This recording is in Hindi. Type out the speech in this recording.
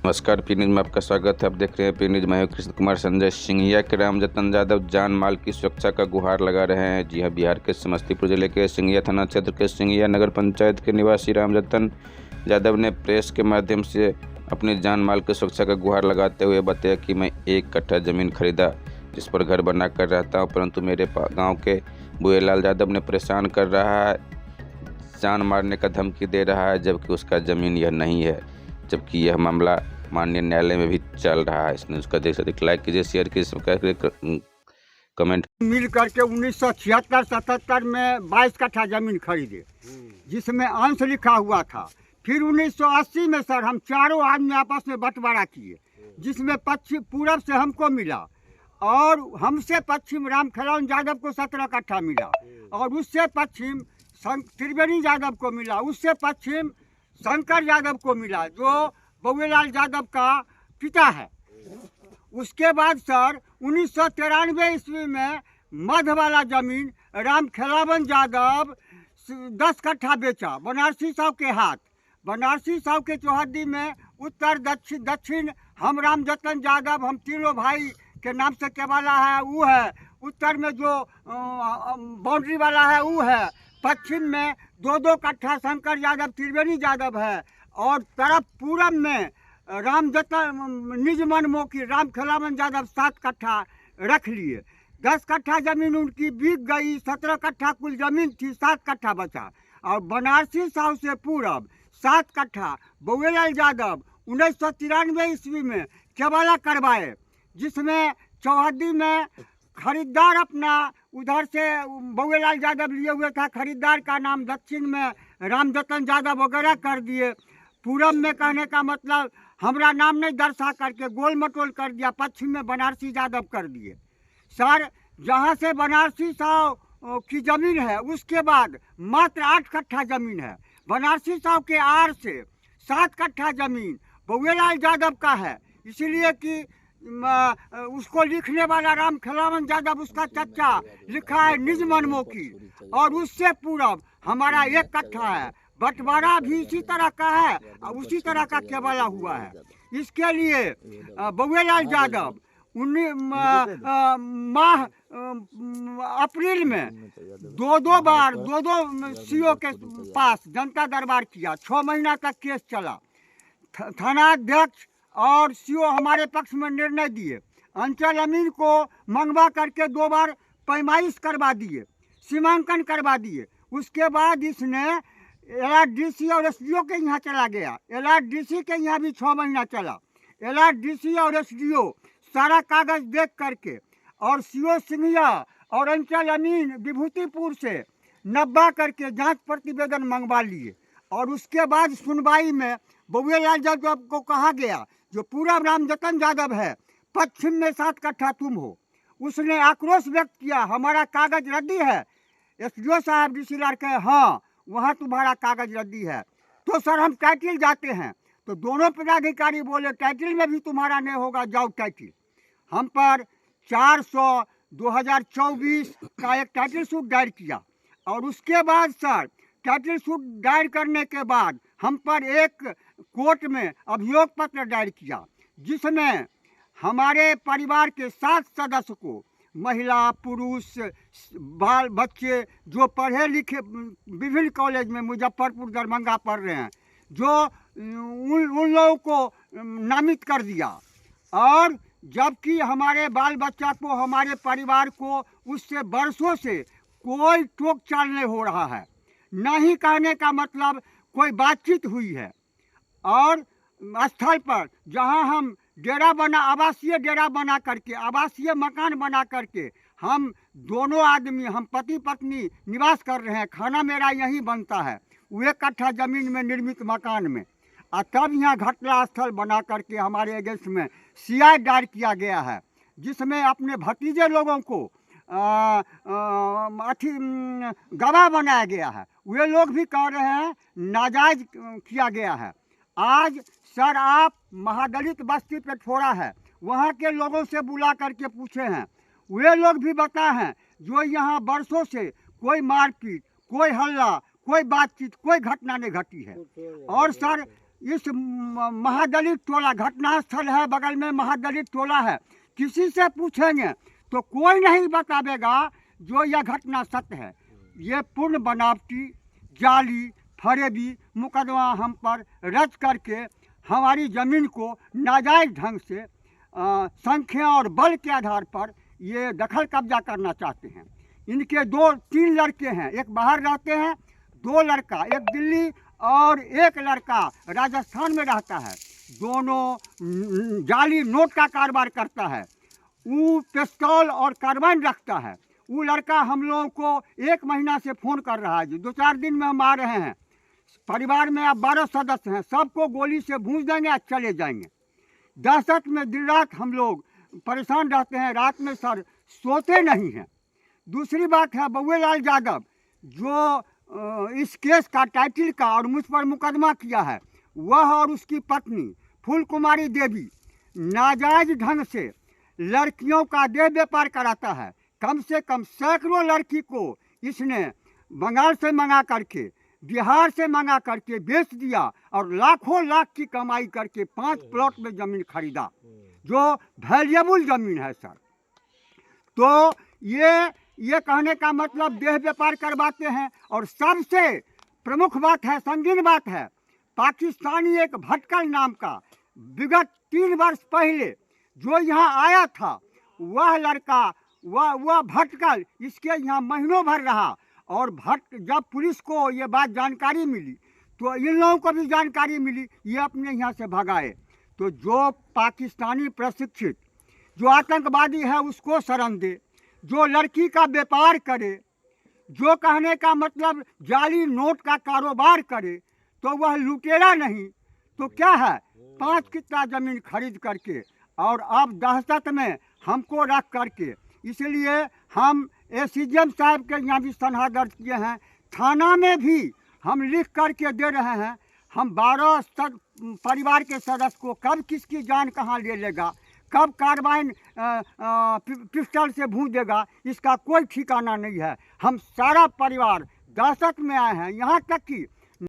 नमस्कार, पी न्यूज में आपका स्वागत है। आप देख रहे हैं पी न्यूज। मैं कृष्ण कुमार। संजय सिंघिया के रामजतन यादव जान माल की सुरक्षा का गुहार लगा रहे हैं। जी हां, बिहार के समस्तीपुर जिले के सिंघिया थाना क्षेत्र के सिंघिया नगर पंचायत के निवासी रामजतन यादव ने प्रेस के माध्यम से अपनी जान माल की सुरक्षा का गुहार लगाते हुए बताया कि मैं 1 कट्ठा जमीन खरीदा जिस पर घर बनाकर रहता हूँ, परंतु मेरे गाँव के बुएलाल यादव ने परेशान कर रहा है, जान मारने का धमकी दे रहा है, जबकि उसका ज़मीन यह नहीं है। जबकि यह मामला माननीय न्यायालय में भी चल रहा है। इसने उसका देख सकते, लाइक कीजिए, शेयर कीजिए, कमेंट। मिल करके 1976-77 में 22 कट्ठा जमीन खरीदे, जिसमें अंश लिखा हुआ था। फिर 1980 में सर हम चारों आदमी आपस में बंटवारा किए, जिसमें पश्चिम पूरब से हमको मिला और हमसे पश्चिम रामखेलावन यादव को 17 कट्ठा मिला और उससे पश्चिम त्रिवेणी यादव को मिला, उससे पश्चिम शंकर यादव को मिला जो बुएलाल यादव का पिता है। उसके बाद सर 1993 ईस्वी में मध्य वाला जमीन रामखेलावन यादव 10 कट्ठा बेचा बनारसी साहब के हाथ। बनारसी साहब के चौहद्दी में उत्तर दक्षिण हम रामजतन यादव, हम तीनों भाई के नाम से केवाला है वो है, उत्तर में जो बाउंड्री वाला है वो है, पश्चिम में 2-2 कट्ठा शंकर यादव त्रिवेणी यादव है और तरफ पूरब में रामजतन निज मनमोखी रामखेलावन यादव 7 कट्ठा रख लिए। 10 कट्ठा जमीन उनकी बिक गई, 17 कट्ठा कुल जमीन थी, 7 कट्ठा बचा। और बनारसी साहब से पूरब 7 कट्ठा बुएलाल यादव 1993 ईस्वी में केवाला करवाए, जिसमें चौहद्दी में खरीदार अपना उधर से बुएलाल यादव लिए हुए था, खरीदार का नाम दक्षिण में रामजतन यादव वगैरह कर दिए। पूरब में कहने का मतलब हमारा नाम नहीं दर्शा करके गोल मटोल कर दिया, पश्चिम में बनारसी यादव कर दिए। सर जहाँ से बनारसी साहब की ज़मीन है उसके बाद मात्र 8 कट्ठा ज़मीन है। बनारसी साहब के आर से 7 कट्ठा ज़मीन बुएलाल यादव का है, इसलिए कि उसको लिखने वाला रामखेलावन यादव उसका चचा लिखा है निज मनमोखी और उससे पूरब हमारा 1 कट्ठा है। बंटवारा भी इसी तरह का है और उसी तरह का केवाला हुआ है। इसके लिए बुएलाल यादव माह अप्रैल में 2-2 बार 2-2 सीओ के पास जनता दरबार किया। 6 महीना तक केस चला। थानाध्यक्ष और सीओ हमारे पक्ष में निर्णय दिए। अंचल अमीन को मंगवा करके 2 बार पैमाइश करवा दिए, सीमांकन करवा दिए। उसके बाद इसने LRDC और SDO के यहाँ चला गया। LRDC के यहाँ भी 6 महीना चला। LRDC और SDO सारा कागज देख करके और CO सिंघिया और अंचल अमीन विभूतिपुर से नब्बा करके जांच प्रतिवेदन मंगवा लिए और उसके बाद सुनवाई में बुएलाल यादव को कहा गया जो पूरा रामजतन यादव है, पश्चिम में 7 कट्ठा तुम हो। उसने आक्रोश व्यक्त किया, हमारा कागज रद्दी है। SDO साहब DC लाल कहे हाँ वहाँ तुम्हारा कागज रद्दी है। तो सर हम टाइटिल जाते हैं तो दोनों पदाधिकारी बोले टाइटिल में भी तुम्हारा नहीं होगा, जाओ टाइटिल। हम पर 400/2024 का एक टाइटिल सूट दायर किया और उसके बाद सर टाइटिल सूट दायर करने के बाद हम पर एक कोर्ट में अभियोग पत्र दायर किया, जिसमें हमारे परिवार के 7 सदस्य को, महिला पुरुष बाल बच्चे जो पढ़े लिखे विभिन्न कॉलेज में मुजफ्फरपुर दरभंगा पढ़ रहे हैं, जो उन लोगों को नामित कर दिया। और जबकि हमारे बाल बच्चा को, हमारे परिवार को उससे वर्षों से कोई टोक चाल नहीं हो रहा है, नहीं कहने का मतलब कोई बातचीत हुई है। और स्थल पर जहां हम डेरा बना, आवासीय डेरा बना करके, आवासीय मकान बना करके हम दोनों आदमी, हम पति पत्नी निवास कर रहे हैं, खाना मेरा यहीं बनता है, 1 कट्ठा ज़मीन में निर्मित मकान में। और तब यहाँ घटना स्थल बना करके हमारे अगेंस्ट में CI दायर किया गया है, जिसमें अपने भतीजे लोगों को गवाह बनाया गया है। वे लोग भी कह रहे हैं नाजायज किया गया है। आज सर आप महादलित बस्ती पे ठोड़ा है, वहाँ के लोगों से बुला करके पूछे हैं, वे लोग भी बताए हैं जो यहाँ वर्षों से कोई मारपीट, कोई हल्ला, कोई बातचीत, कोई घटना नहीं घटी है। और सर इस महादलित टोला घटनास्थल है, बगल में महादलित टोला है, किसी से पूछेंगे तो कोई नहीं बतावेगा जो यह घटना सत्य है। ये पूर्ण बनावटी, जाली, फरेबी मुकदमा हम पर रद्द करके हमारी ज़मीन को नाजायज़ ढंग से संख्या और बल के आधार पर ये दखल कब्जा करना चाहते हैं। इनके 2-3 लड़के हैं, एक बाहर रहते हैं, 2 लड़का, एक दिल्ली और एक लड़का राजस्थान में रहता है। दोनों जाली नोट का कारोबार करता है। वो पिस्तौल और कार्बाइन रखता है। वो लड़का हम लोगों को 1 महीना से फ़ोन कर रहा है जी 2-4 दिन में हम आ रहे हैं, परिवार में अब 12 सदस्य हैं, सबको गोली से भूंज देंगे और चले जाएंगे। दहशत में दिन रात हम लोग परेशान रहते हैं, रात में सर सोते नहीं हैं। दूसरी बात है बउएलाल यादव जो इस केस का टाइटल का और मुझ पर मुकदमा किया है, वह और उसकी पत्नी फूल कुमारी देवी नाजायज ढंग से लड़कियों का देह व्यापार कराता है। कम से कम सैकड़ों लड़की को इसने बंगाल से मंगा करके, बिहार से मंगा करके बेच दिया और लाखों लाख की कमाई करके 5 प्लॉट में ज़मीन खरीदा, जो वैल्यूएबल ज़मीन है सर। तो ये कहने का मतलब देह व्यापार करवाते हैं। और सबसे प्रमुख बात है, संगीन बात है, पाकिस्तानी एक भटकल नाम का विगत 3 वर्ष पहले जो यहाँ आया था, वह लड़का वह भटकल इसके यहाँ महीनों भर रहा। और जब पुलिस को ये बात जानकारी मिली तो इन लोगों को भी जानकारी मिली, ये अपने यहाँ से भगाए। तो जो पाकिस्तानी प्रशिक्षित जो आतंकवादी है उसको शरण दे, जो लड़की का व्यापार करे, जो कहने का मतलब जाली नोट का कारोबार करे, तो वह लुटेरा नहीं तो क्या है, 5 कितना ज़मीन खरीद करके और अब दहशत में हमको रख करके। इसलिए हम एसीजेम साहब के यहाँ भी सनहा दर्ज किए हैं, थाना में भी हम लिख करके दे रहे हैं। हम 12 परिवार के सदस्य को कब किसकी जान कहाँ ले लेगा, कब कार्बाइन पिस्टल से भूंज देगा, इसका कोई ठिकाना नहीं है। हम सारा परिवार दहशत में आए हैं। यहाँ तक कि